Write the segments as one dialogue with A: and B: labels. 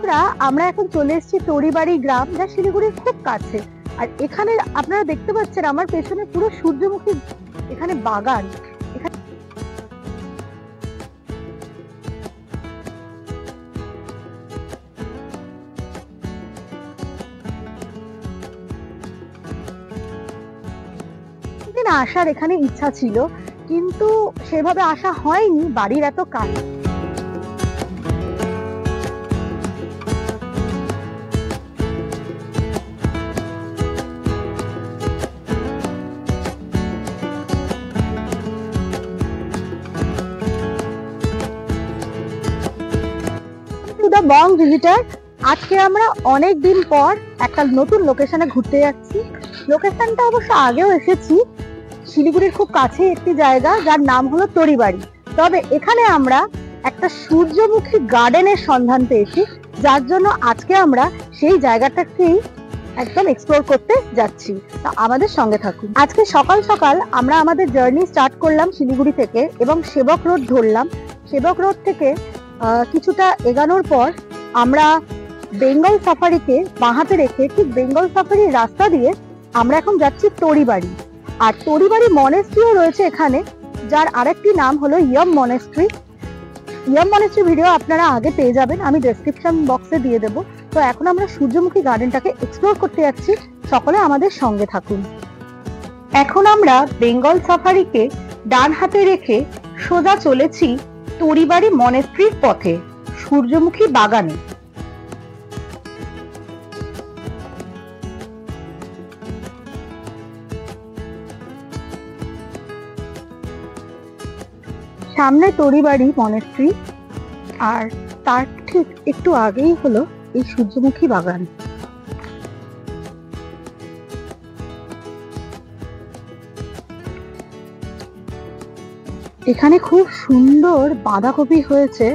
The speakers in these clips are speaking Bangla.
A: বন্ধুরা, আমরা এখন চলে এসেছি তরিবাড়ি গ্রাম, যা শিলিগুড়ির খুব কাছে। আর এখানে আপনারা দেখতে পাচ্ছেন আমার পেছনে পুরো সূর্যমুখী এখানে বাগান। দিন আসার এখানে ইচ্ছা ছিল, কিন্তু সেভাবে আসা হয়নি, বাড়ির এত কাজ। টু দ্য বং ভিজিটার, আজকে আমরা অনেক দিন পর একটা নতুন লোকেশনে ঘুরতে যাচ্ছি। লোকেশনটা অবশ্য আগেও এসেছি, শিলিগুড়ির খুব কাছে একটি জায়গা যার নাম হলো তরিবাড়ি। তবে এখানে আমরা একটা সূর্যমুখী গার্ডেনের সন্ধান পেয়েছি, যার জন্য আজকে আমরা সেই জায়গাটাকেই একদম এক্সপ্লোর করতে যাচ্ছি। তো আমাদের সঙ্গে থাকুন। আজকে সকাল সকাল আমরা আমাদের জার্নি স্টার্ট করলাম শিলিগুড়ি থেকে এবং সেবক রোড ধরলাম। সেবক রোড থেকে কিছুটা এগানোর পর আমরা বেঙ্গল সাফারিকে বাঁহাতে রেখে ঠিক বেঙ্গল সাফারির রাস্তা দিয়ে আমরা এখন যাচ্ছি তরিবাড়ি। আর তরিবাড়ি মনেস্ট্রিও রয়েছে এখানে, যার আরেকটি নাম হলো ইয়ম মনেস্ট্রি। ইয়ম মনেস্ট্রি ভিডিও আপনারা আগে পেয়ে যাবেন, আমি ডেসক্রিপশন বক্সে দিয়ে দেবো। তো এখন আমরা সূর্যমুখী গার্ডেনটাকে এক্সপ্লোর করতে যাচ্ছি, সকলে আমাদের সঙ্গে থাকুন। এখন আমরা বেঙ্গল সাফারিকে ডান হাতে রেখে সোজা চলেছি তরিবাড়ি মনেস্ট্রির পথে, সূর্যমুখী বাগানে। সামনে তরিবাড়ি মনেস্ট্রি, আর তার ঠিক একটু আগেই হলো এই সূর্যমুখী বাগান। এখানে খুব সুন্দর বাঁধাকপি হয়েছে,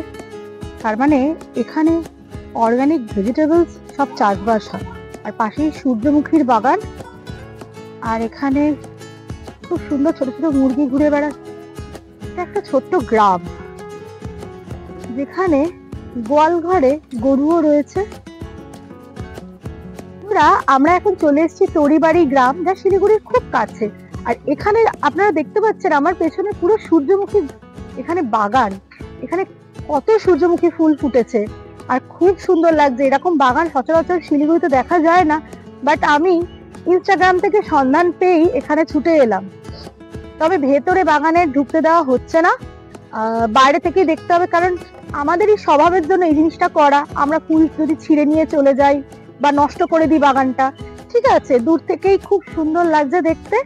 A: তার মানে এখানে অর্গানিক ভেজিটেবলস সব চাষবাস হয়। আর পাশেই সূর্যমুখীর বাগান, আর এখানে খুব সুন্দর ছোট ছোট মুরগি ঘুরে বেড়াচ্ছে। এটা একটা ছোট্ট গ্রাম, যেখানে গোয়াল ঘরে গরুও রয়েছে। আমরা এখন চলে এসেছি তরিবাড়ি গ্রাম, যা শিলিগুড়ির খুব কাছে। আর এখানে আপনারা দেখতে পাচ্ছেন আমার পেছনে পুরো সূর্যমুখী এখানে বাগান। এখানে কত সূর্যমুখী ফুল ফুটেছে আর খুব সুন্দর লাগছে। এরকম বাগান সচরাচর শিলিগুড়িতে দেখা যায় না, বাট আমি ইনস্টাগ্রাম থেকে সন্ধান পেয়েই এখানে ছুটে এলাম। তবে ভেতরে বাগানে ঢুকতে দেওয়া হচ্ছে না, বাইরে থেকেই দেখতে হবে, কারণ আমাদেরই স্বভাবের জন্য এই জিনিসটা করা। আমরা ফুল যদি ছিঁড়ে নিয়ে চলে যাই বা নষ্ট করে দিই বাগানটা, ঠিক আছে, দূর থেকেই খুব সুন্দর লাগছে দেখতে।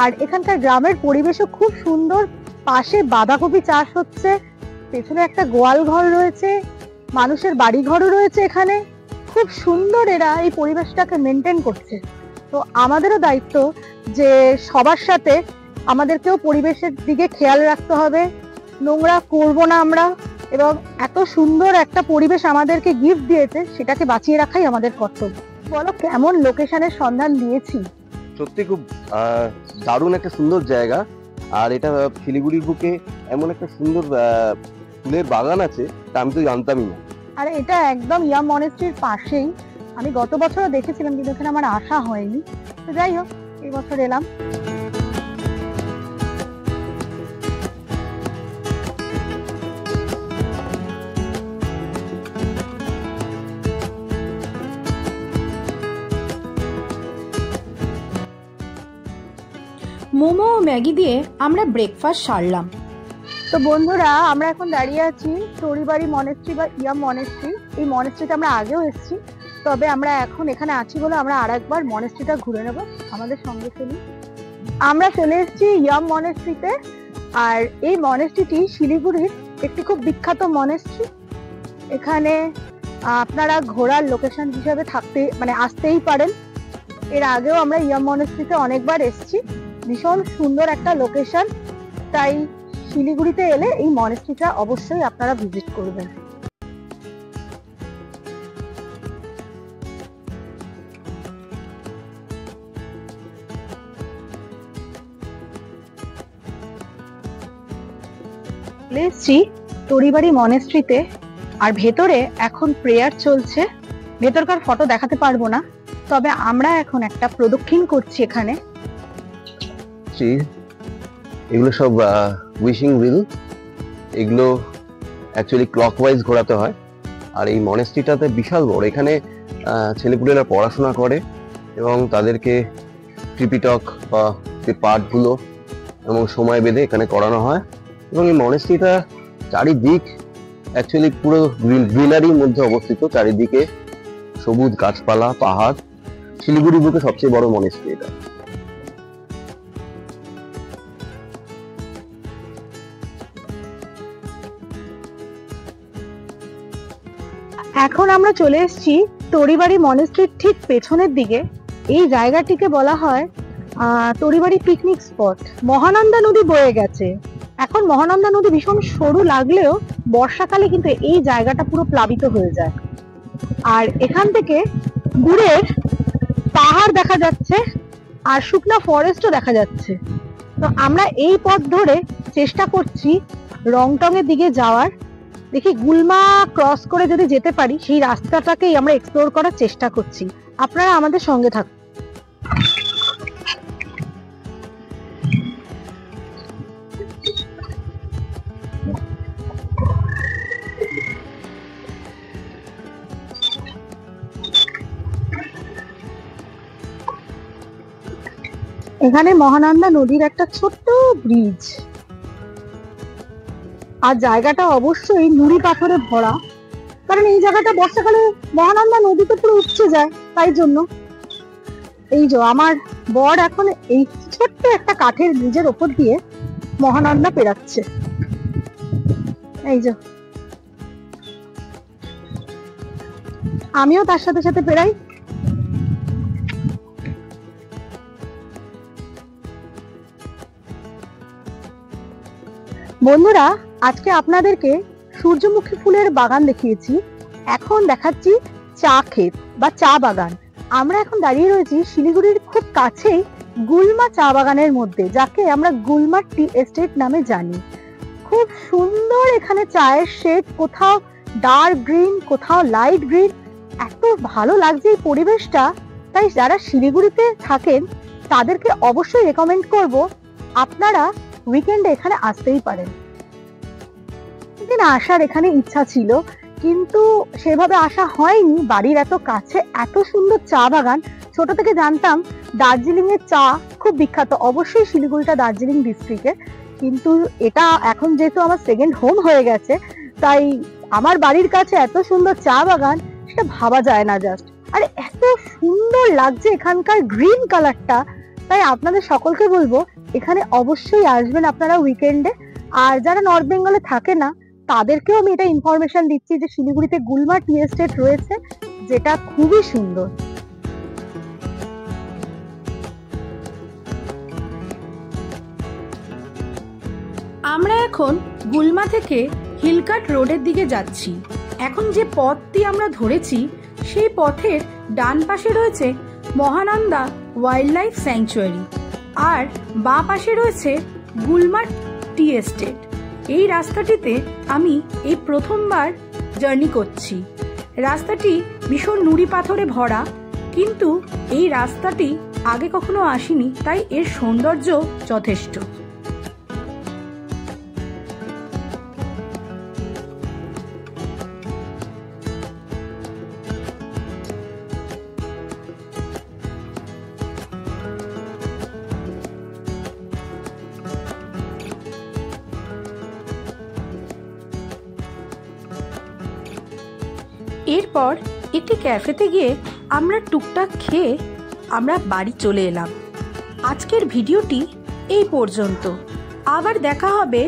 A: আর এখানকার গ্রামের পরিবেশও খুব সুন্দর, পাশে বাঁধাকপি চাষ হচ্ছে, পেছনে একটা গোয়াল ঘর রয়েছে, মানুষের বাড়ি ঘরও রয়েছে এখানে। খুব সুন্দর এরা এই পরিবেশটাকে মেনটেন করছে। তো আমাদেরও দায়িত্ব যে সবার সাথে আমাদেরকেও পরিবেশের দিকে খেয়াল রাখতে হবে, নোংরা করব না আমরা, এবং এত সুন্দর একটা পরিবেশ আমাদেরকে গিফট দিয়েছে, সেটাকে বাঁচিয়ে রাখাই আমাদের কর্তব্য। বলো কেমন লোকেশনের সন্ধান দিয়েছি?
B: সত্যি খুব দারুণ একটা সুন্দর জায়গা। আর এটা শিলিগুড়ির বুকে এমন একটা সুন্দর ফুলের বাগান আছে, তা আমি তো জানতামই না।
A: আর এটা একদম ইয়ম মনেস্ট্রির পাশেই। আমি গত বছরও দেখেছিলাম, কিন্তু এখানে আমার আসা হয়নি। তো যাই হোক, এই বছর এলাম।
C: মোমো ও ম্যাগি দিয়ে আমরা ব্রেকফাস্ট সারলাম।
A: তো বন্ধুরা, আমরা এখন দাঁড়িয়ে আছি তরিবাড়ি মনেস্ট্রি বা ইয়ম মনেস্ট্রি। এই মনেস্ট্রিতে আমরা আগেও এসেছি, তবে আমরা এখন এখানে আছি বলে আমরা আরেকবার মনেস্ট্রিটা ঘুরে নেব। আমাদের সঙ্গে চলুন। আমরা চলে এসেছি ইয়ম মনেস্ট্রিতে। আর এই মনেস্ট্রিটি শিলিগুড়ির একটি খুব বিখ্যাত মনেস্ট্রি। এখানে আপনারা ঘোরার লোকেশন হিসেবে আসতেই পারেন। এর আগেও আমরা ইয়ম মনেস্ট্রিতে অনেকবার এসেছি, ভীষণ সুন্দর একটা লোকেশন। তাই শিলিগুড়িতে এলে এই মনেস্ট্রিটা অবশ্যই আপনারা ভিজিট করবেন। এসেছি তরিবাড়ি মনেস্ট্রিতে। আর ভেতরে এখন প্রেয়ার চলছে। ভেতরকার ফটো দেখাতে পারবো না, তবে আমরা এখন একটা প্রদক্ষিণ করছি এখানে।
B: এগুলো সব উইশিং হুইল, এগুলো অ্যাকচুয়ালি ক্লকওয়াইজ ঘোরাতে হয়। আর এই মনেস্ট্রিটাতে বিশাল বড়, এখানে ছেলেপুলেরা পড়াশোনা করে এবং তাদেরকে ত্রিপিটক বা যে পাঠগুলো এবং সময় বেঁধে এখানে করানো হয়। এবং এই মনেস্ট্রিটা চারিদিক অ্যাকচুয়ালি পুরো গ্রিনারির মধ্যে অবস্থিত, চারিদিকে সবুজ গাছপালা, পাহাড়। শিলিগুড়ি বুকে সবচেয়ে বড় মনেস্ট্রি এটা।
A: এখন আমরা চলে এসেছি তরিবাড়ি মনেস্ট্রির ঠিক পেছনের দিকে। এই জায়গাটিকে বলা হয় তরিবাড়ি পিকনিক স্পট। মহানন্দা নদী বয়ে গেছে। এখন মহানন্দা নদী ভীষণ সরু লাগলেও বর্ষাকালে কিন্তু এই জায়গাটা পুরো প্লাবিত হয়ে যায়। আর এখান থেকে দূরের পাহাড় দেখা যাচ্ছে আর শুকনা ফরেস্টও দেখা যাচ্ছে। তো আমরা এই পথ ধরে চেষ্টা করছি রংটং এর দিকে যাওয়ার। দেখি গুলমা ক্রস করে যদি যেতে পারি, সেই রাস্তাটাকেই আমরা এক্সপ্লোর করার চেষ্টা করছি। আপনারা আমাদের সঙ্গে থাকুন। এখানে মহানন্দা নদীর একটা ছোট্ট ব্রিজ, আর জায়গাটা অবশ্যই নুড়ি পাথরে ভরা, কারণ এই জায়গাটা বর্ষাকালে মহানন্দা নদীতে পুরো উপচে যায়। তাই জন্য এই যে আমার বর এখন এই ছোট্ট একটা কাঠের ব্রিজের ওপর দিয়ে মহানন্দা পেরাচ্ছে। এই যে আমিও তার সাথে সাথে পেরাই। বন্ধুরা, আজকে আপনাদেরকে সূর্যমুখী ফুলের বাগান দেখিয়েছি, এখন দেখাচ্ছি চা ক্ষেত বা চা বাগান। আমরা এখন দাঁড়িয়ে রয়েছি শিলিগুড়ির খুব কাছেই গুলমা চা বাগানের মধ্যে, যাকে আমরা গুলমা টি এস্টেট নামে জানি। খুব সুন্দর এখানে চায়ের শেড, কোথাও ডার্ক গ্রিন, কোথাও লাইট গ্রিন। এত ভালো লাগছে এই পরিবেশটা। তাই যারা শিলিগুড়িতে থাকেন তাদেরকে অবশ্যই রেকমেন্ড করব আপনারা উইকেন্ডে এখানে আসতেই পারেন। একদিন আসার এখানে ইচ্ছা ছিল, কিন্তু সেভাবে আসা হয়নি। বাড়ির এত কাছে এত সুন্দর চা বাগান। ছোট থেকে জানতাম দার্জিলিং এর চা খুব বিখ্যাত, অবশ্যই শিলিগুড়িটা দার্জিলিং ডিস্ট্রিক্টে, কিন্তু এটা এখন যেহেতু আমার সেকেন্ড হোম হয়ে গেছে, তাই আমার বাড়ির কাছে এত সুন্দর চা বাগান সেটা ভাবা যায় না জাস্ট। আর এত সুন্দর লাগছে এখানকার গ্রিন কালারটা। তাই আপনাদের সকলকে বলবো এখানে অবশ্যই আসবেন আপনারা উইকেন্ডে। আর যারা নর্থ বেঙ্গলে থাকে না তাদেরকেও আমি এটা ইনফরমেশন দিচ্ছি যে শিলিগুড়িতে গুলমা টি এস্টেট রয়েছে, যেটা খুবই সুন্দর।
C: আমরা এখন গুলমা থেকে হিলকাট রোডের দিকে যাচ্ছি। এখন যে পথটি আমরা ধরেছি সেই পথের ডান পাশে রয়েছে মহানন্দা ওয়াইল্ড লাইফ স্যাংচুয়ারি, আর বাঁ পাশে রয়েছে গুলমা টি এস্টেট। এই রাস্তাটিতে আমি এই প্রথমবার জার্নি করছি। রাস্তাটি ভীষণ নুড়ি পাথরে ভরা, কিন্তু এই রাস্তাটি আগে কখনো আসিনি, তাই এর সৌন্দর্য যথেষ্ট। এরপর একটি ক্যাফেতে গিয়ে আমরা টুকটাক খেয়ে আমরা বাড়ি চলে এলাম। আজকের ভিডিওটি এই পর্যন্ত। আবার দেখা হবে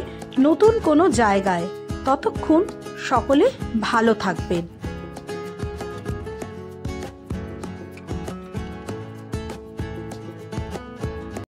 C: নতুন কোনো জায়গায়। ততক্ষণ সকলে ভালো থাকবেন।